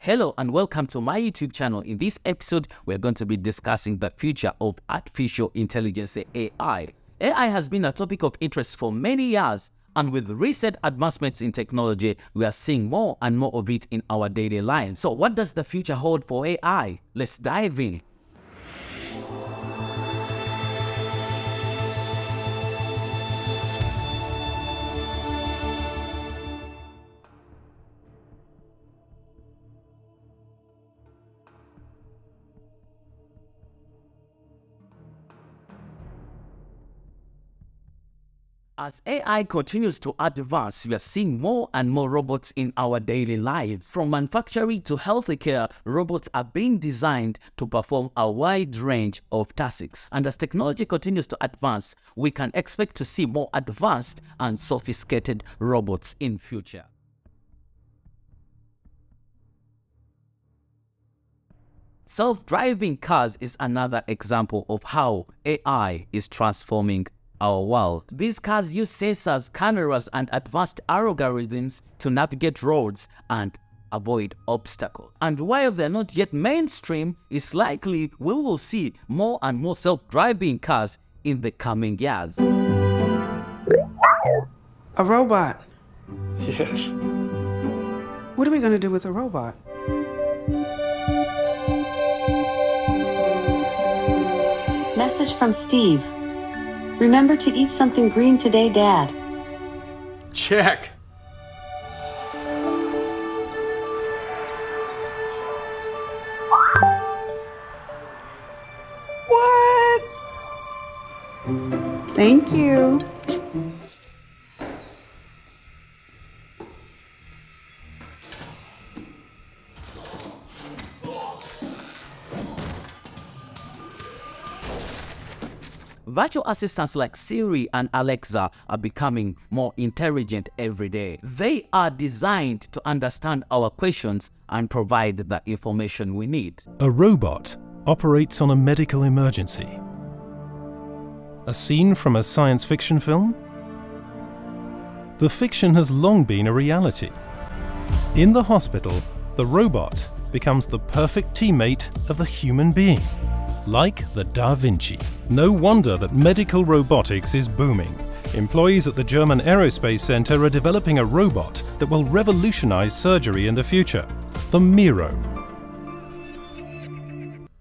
Hello and welcome to my YouTube channel. In this episode, we're going to be discussing the future of artificial intelligence, AI. AI has been a topic of interest for many years, and with recent advancements in technology, we are seeing more and more of it in our daily lives. So what does the future hold for AI? Let's dive in. As AI continues to advance, we are seeing more and more robots in our daily lives. From manufacturing to healthcare, robots are being designed to perform a wide range of tasks. And as technology continues to advance, we can expect to see more advanced and sophisticated robots in future. Self-driving cars is another example of how AI is transforming our world. These cars use sensors, cameras, and advanced algorithms to navigate roads and avoid obstacles. And while they're not yet mainstream, it's likely we will see more and more self-driving cars in the coming years. A robot? Yes. What are we going to do with a robot? Message from Steve. Remember to eat something green today, Dad. Check. What? Thank you. Virtual assistants like Siri and Alexa are becoming more intelligent every day. They are designed to understand our questions and provide the information we need. A robot operates on a medical emergency. A scene from a science fiction film? The fiction has long been a reality. In the hospital, the robot becomes the perfect teammate of the human being. Like the Da Vinci. No wonder that medical robotics is booming. Employees at the German Aerospace Center are developing a robot that will revolutionize surgery in the future, the Miro.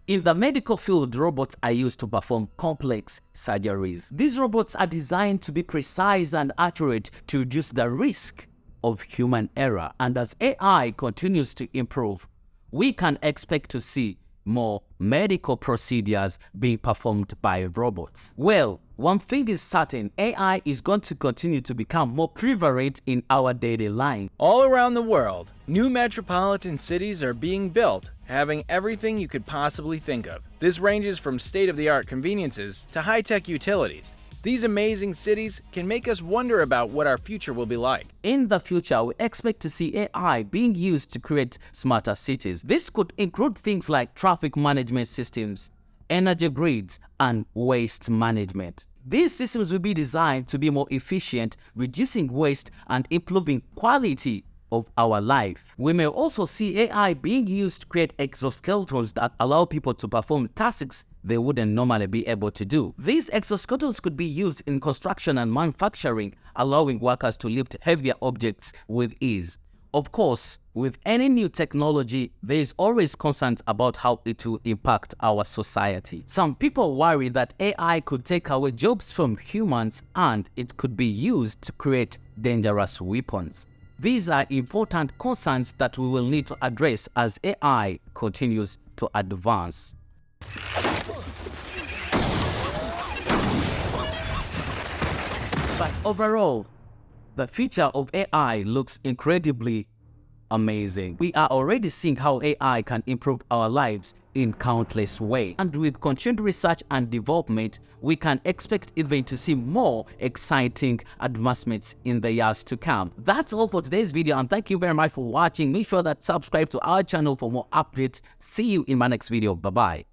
In the medical field, robots are used to perform complex surgeries. These robots are designed to be precise and accurate to reduce the risk of human error. And as AI continues to improve, we can expect to see more medical procedures being performed by robots. Well, one thing is certain, AI is going to continue to become more prevalent in our daily life. All around the world, new metropolitan cities are being built, having everything you could possibly think of. This ranges from state-of-the-art conveniences to high-tech utilities. These amazing cities can make us wonder about what our future will be like. In the future, we expect to see AI being used to create smarter cities. This could include things like traffic management systems, energy grids, and waste management. These systems will be designed to be more efficient, reducing waste and improving quality of our life. We may also see AI being used to create exoskeletons that allow people to perform tasks they wouldn't normally be able to do. These exoskeletons could be used in construction and manufacturing, allowing workers to lift heavier objects with ease. Of course, with any new technology, there is always concerns about how it will impact our society. Some people worry that AI could take away jobs from humans and it could be used to create dangerous weapons. These are important concerns that we will need to address as AI continues to advance. But overall, the future of AI looks incredibly amazing. We are already seeing how AI can improve our lives in countless ways. And with continued research and development, we can expect even to see more exciting advancements in the years to come. That's all for today's video, and thank you very much for watching. Make sure that subscribe to our channel for more updates. See you in my next video. Bye-bye.